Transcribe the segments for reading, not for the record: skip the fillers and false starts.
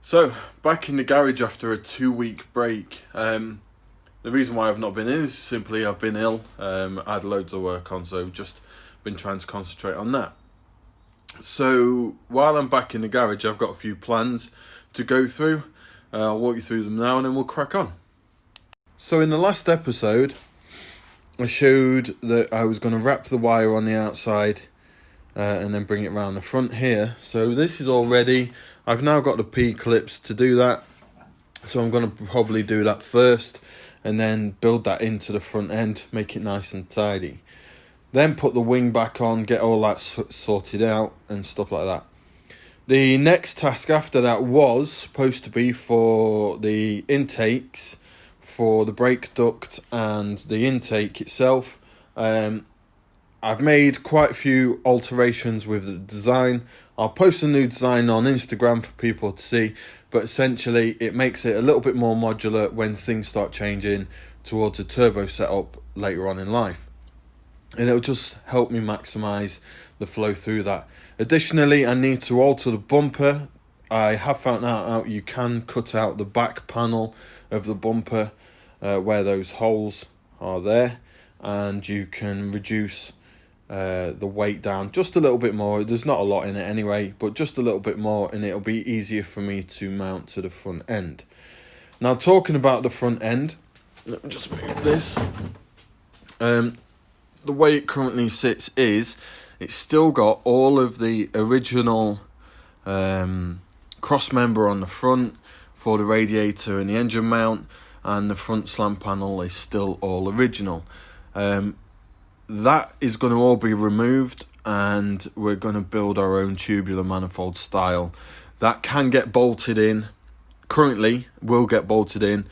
So, back in the garage after a 2-week break. The reason why I've not been in is simply I've been ill. I had loads of work on, so just been trying to concentrate on that. So, while I'm back in the garage, I've got a few plans to go through. I'll walk you through them now and then we'll crack on. So, in the last episode, I showed that I was going to wrap the wire on the outside and then bring it around the front here. So, this is all ready. I've now got the P-clips to do that, so I'm going to probably do that first and then build that into the front end, make it nice and tidy. Then put the wing back on, get all that sorted out and stuff like that. The next task after that was supposed to be for the intakes, for the brake duct and the intake itself. I've made quite a few alterations with the design. I'll post a new design on Instagram for people to see, but essentially it makes it a little bit more modular when things start changing towards a turbo setup later on in life. And it'll just help me maximise the flow through that. Additionally, I need to alter the bumper. I have found out you can cut out the back panel of the bumper where those holes are there, and you can reduce the weight down just a little bit more. There's not a lot in it anyway, but just a little bit more, and it'll be easier for me to mount to the front end. Now, talking about the front end, let me just move this. The way it currently sits is it's still got all of the original cross member on the front for the radiator and the engine mount, and the front slant panel is still all original. That is going to all be removed, and we're going to build our own tubular manifold style. That can get bolted in, currently will get bolted in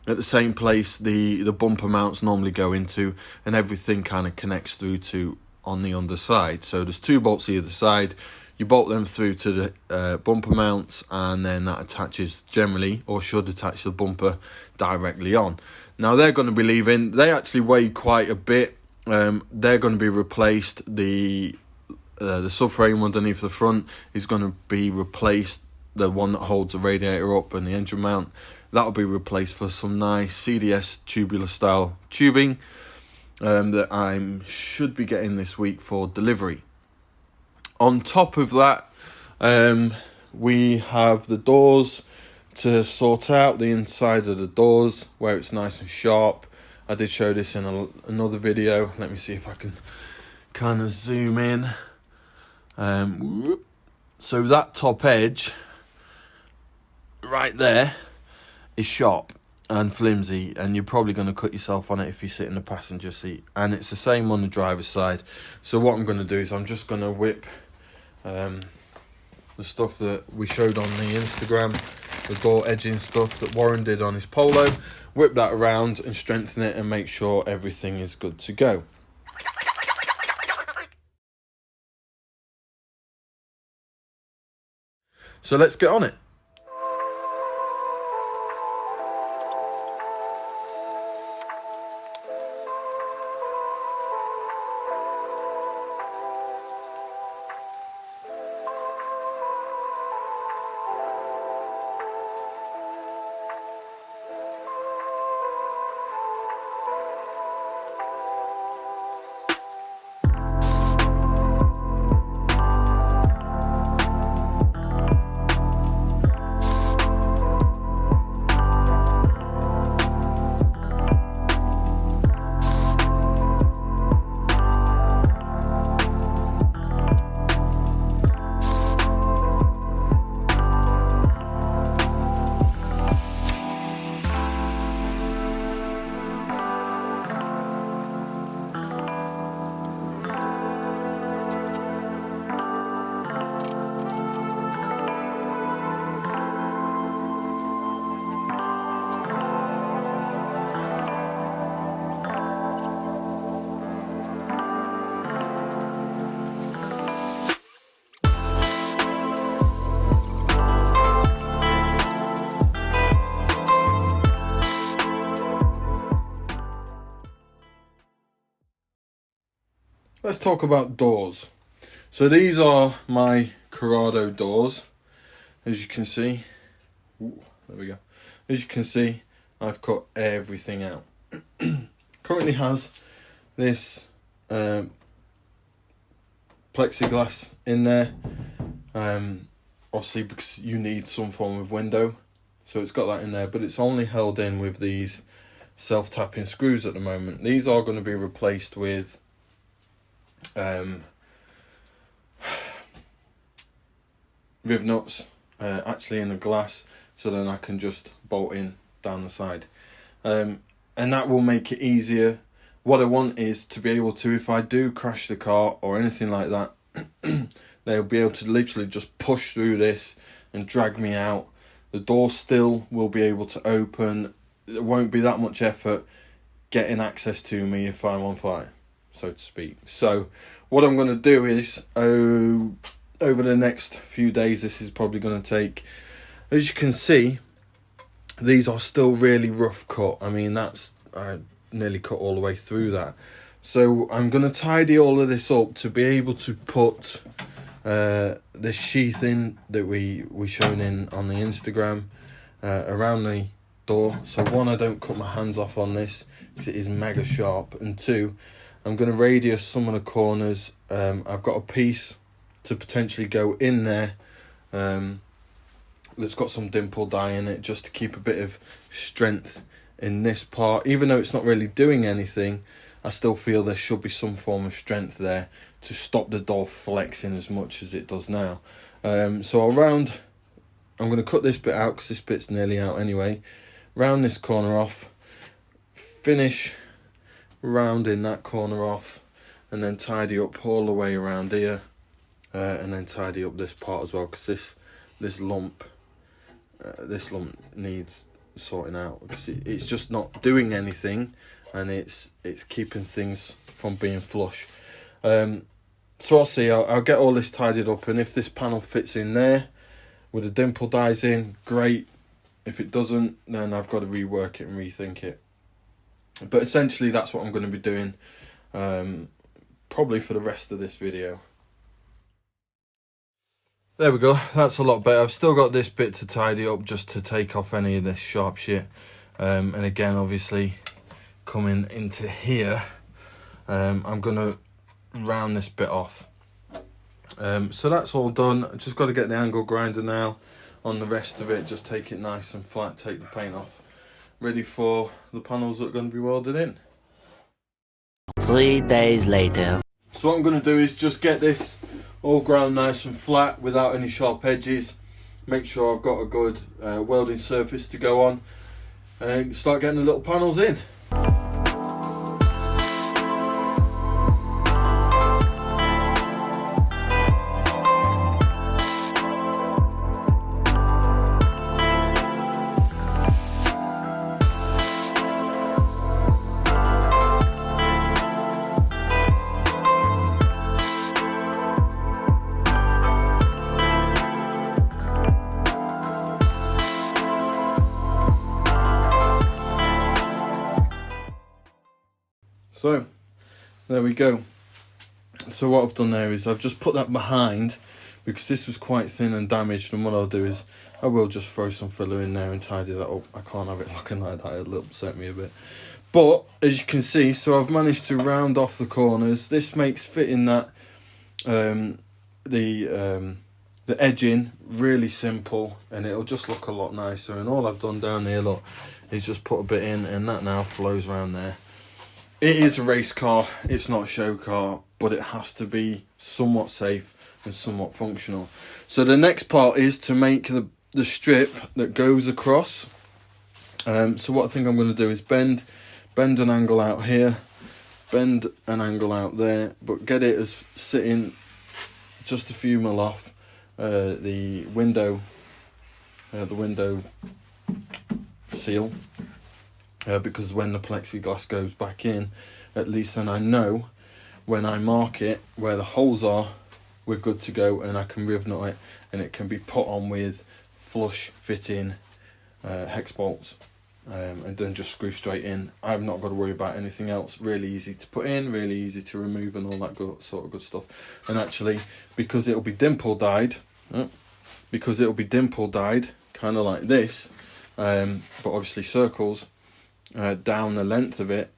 at the same place the bumper mounts normally go into, and everything kind of connects through to on the underside. So there's 2 bolts either side. You bolt them through to the bumper mounts, and then that attaches generally, or should attach the bumper directly on. Now they're going to be leaving. They actually weigh quite a bit. They're going to be replaced. The subframe underneath the front is going to be replaced. The one that holds the radiator up and the engine mount, that'll be replaced for some nice CDS tubular style tubing that I should be getting this week for delivery. On top of that, we have the doors to sort out, the inside of the doors where it's nice and sharp. I did show this in another video. Let me see if I can kind of zoom in. So that top edge right there is sharp and flimsy, and you're probably going to cut yourself on it if you sit in the passenger seat. And it's the same on the driver's side. So what I'm going to do is I'm just going to whip the stuff that we showed on the Instagram, the door edging stuff that Warren did on his Polo, whip that around and strengthen it and make sure everything is good to go. So let's get on it. Let's talk about doors. So these are my Corrado doors, as you can see. Ooh, there we go. As you can see, I've cut everything out. Currently has this plexiglass in there, obviously because you need some form of window, so it's got that in there, but it's only held in with these self-tapping screws at the moment. These are going to be replaced with riv nuts actually in the glass, so then I can just bolt in down the side, and that will make it easier. What I want is to be able to, if I do crash the car or anything like that, they'll be able to literally just push through this and drag me out. The door still will be able to open. There won't be that much effort getting access to me if I'm on fire, so to speak. So what I'm going to do is, over the next few days, this is probably going to take, as you can see, these are still really rough cut. I mean, I nearly cut all the way through that. So I'm going to tidy all of this up to be able to put this sheathing that we shown in on the Instagram around the door. So one, I don't cut my hands off on this because it is mega sharp, and two, I'm going to radius some of the corners. I've got a piece to potentially go in there that's got some dimple dye in it, just to keep a bit of strength in this part. Even though it's not really doing anything, I still feel there should be some form of strength there to stop the door flexing as much as it does now. So I'm going to cut this bit out because this bit's nearly out anyway. Round this corner off, finish rounding that corner off, and then tidy up all the way around here, and then tidy up this part as well, because this lump needs sorting out, because it's just not doing anything, and it's keeping things from being flush. So I'll see. I'll get all this tidied up, and if this panel fits in there with the dimple dies in, great. If it doesn't, then I've got to rework it and rethink it. But essentially that's what I'm going to be doing, probably for the rest of this video. There we go, that's a lot better. I've still got this bit to tidy up, just to take off any of this sharp shit. And again, obviously, coming into here, I'm going to round this bit off. So that's all done. I just got to get the angle grinder now on the rest of it, just take it nice and flat, take the paint off, ready for the panels that are going to be welded in. 3 days later. So what I'm going to do is just get this all ground nice and flat without any sharp edges, make sure I've got a good welding surface to go on, and start getting the little panels in. So there we go. So what I've done there is I've just put that behind, because this was quite thin and damaged, and what I'll do is I will just throw some filler in there and tidy that up. I can't have it looking like that, it'll upset me a bit. But as you can see, so I've managed to round off the corners. This makes fitting that the edging really simple, and it'll just look a lot nicer. And all I've done down here, look, is just put a bit in, and that now flows around there. It is a race car, it's not a show car, but it has to be somewhat safe and somewhat functional. So the next part is to make the strip that goes across. So what I think I'm going to do is bend an angle out here, bend an angle out there, but get it as sitting just a few mil off the window seal. Because when the plexiglass goes back in, at least then I know when I mark it where the holes are, we're good to go, and I can riv nut it, and it can be put on with flush fitting hex bolts, and then just screw straight in. I've not got to worry about anything else. Really easy to put in, really easy to remove, and all that sort of good stuff. And actually, because it'll be dimple dyed, kind of like this, but obviously circles down the length of it,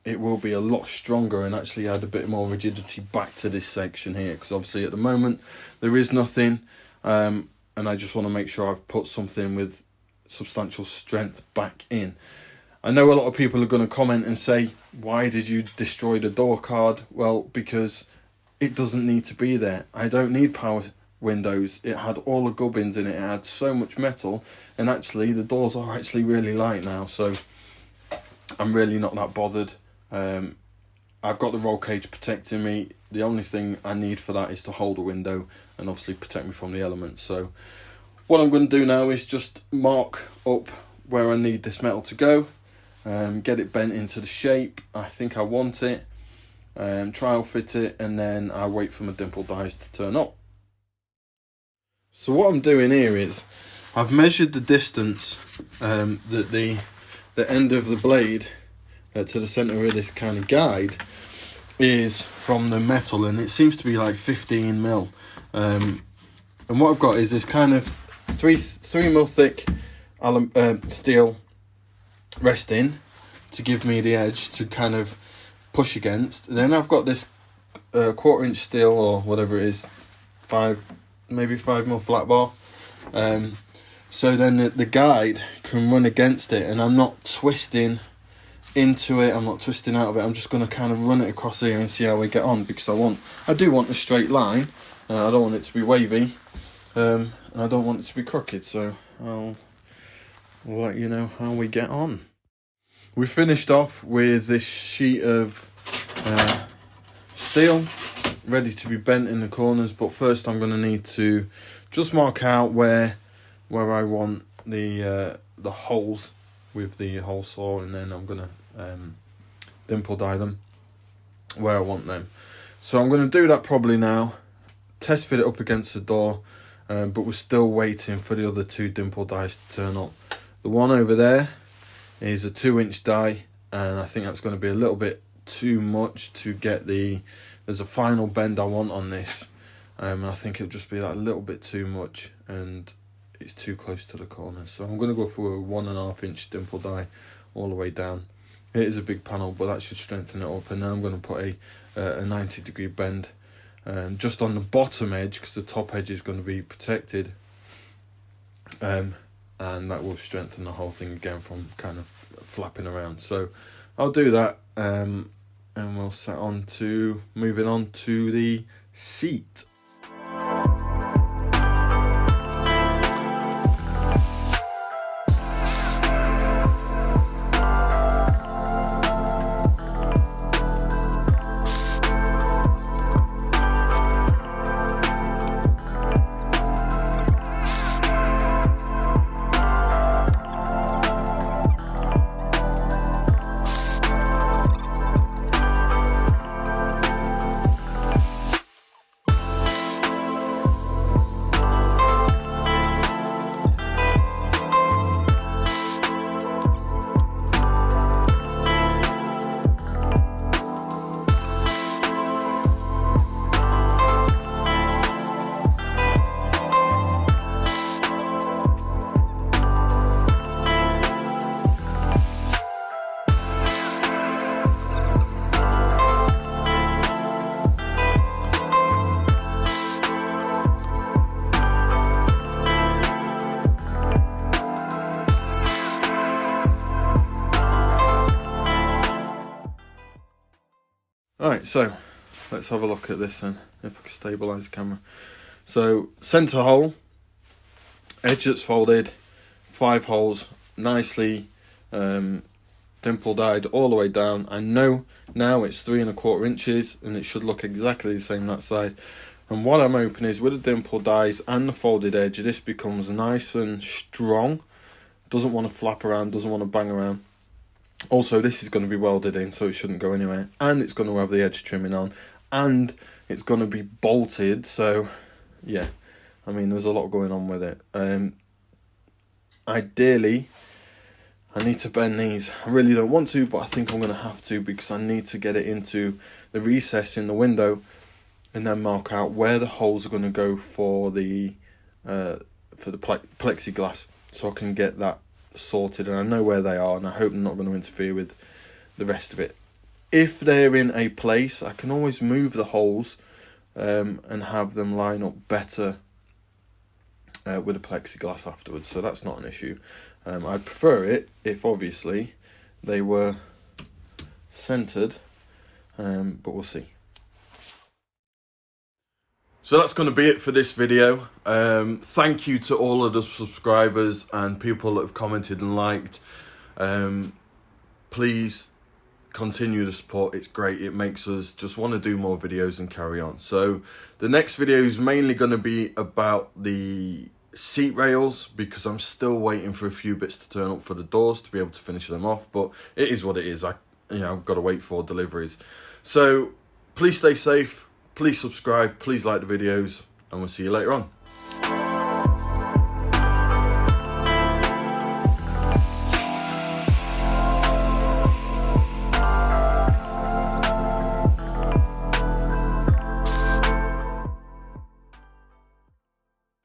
it will be a lot stronger and actually add a bit more rigidity back to this section here, because obviously at the moment there is nothing, and I just want to make sure I've put something with substantial strength back in. I know a lot of people are going to comment and say, why did you destroy the door card? Well, because it doesn't need to be there. I don't need power windows. It had all the gubbins in it. It had so much metal, and actually the doors are actually really light now, so I'm really not that bothered. I've got the roll cage protecting me. The only thing I need for that is to hold a window and obviously protect me from the elements. So what I'm going to do now is just mark up where I need this metal to go, get it bent into the shape I think I want it, trial fit it, and then I wait for my dimple dies to turn up. So what I'm doing here is I've measured the distance that the end of the blade to the centre of this kind of guide is from the metal, and it seems to be like 15 mil. And what I've got is this kind of 3 mil thick steel resting to give me the edge to kind of push against. Then I've got this 1/4 inch steel, or whatever it is, 5 mil flat bar. So then the guide can run against it, and I'm not twisting into it, I'm not twisting out of it. I'm just going to kind of run it across here and see how we get on, because I do want a straight line. I don't want it to be wavy, and I don't want it to be crooked, so I'll let you know how we get on. We finished off with this sheet of steel ready to be bent in the corners, but first I'm going to need to just mark out where I want the holes with the hole saw, and then I'm going to dimple die them where I want them. So I'm going to do that probably now, test fit it up against the door, but we're still waiting for the other 2 dimple dies to turn up. The one over there is a 2-inch die, and I think that's going to be a little bit too much to get there's a final bend I want on this, and I think it'll just be like a little bit too much, and it's too close to the corner. So I'm going to go for a 1.5-inch dimple die all the way down. It is a big panel, but that should strengthen it up, and then I'm going to put a 90-degree bend just on the bottom edge, because the top edge is going to be protected, and that will strengthen the whole thing again from kind of flapping around. So I'll do that, and we'll set on to moving on to the seat. Alright, so let's have a look at this then, if I can stabilise the camera. So, centre hole, edge that's folded, 5 holes, nicely dimple dyed all the way down. I know now it's 3.25 inches, and it should look exactly the same that side. And what I'm hoping is, with the dimple dies and the folded edge, this becomes nice and strong. Doesn't want to flap around, doesn't want to bang around. Also, this is going to be welded in, so it shouldn't go anywhere, and it's going to have the edge trimming on, and it's going to be bolted. So yeah, I mean, there's a lot going on with it. Ideally, I need to bend these. I really don't want to, but I think I'm going to have to, because I need to get it into the recess in the window, and then mark out where the holes are going to go for the plexiglass. so I can get that sorted, and I know where they are, and I hope they're not going to interfere with the rest of it. If they're in a place, I can always move the holes and have them line up better with a plexiglass afterwards, so that's not an issue. I'd prefer it if obviously they were centered, but we'll see. So that's going to be it for this video. Thank you to all of the subscribers and people that have commented and liked. Please continue the support. It's great. It makes us just want to do more videos and carry on. So the next video is mainly going to be about the seat rails, because I'm still waiting for a few bits to turn up for the doors to be able to finish them off, but it is what it is. I've got to wait for deliveries. So please stay safe, please subscribe, please like the videos, and we'll see you later on.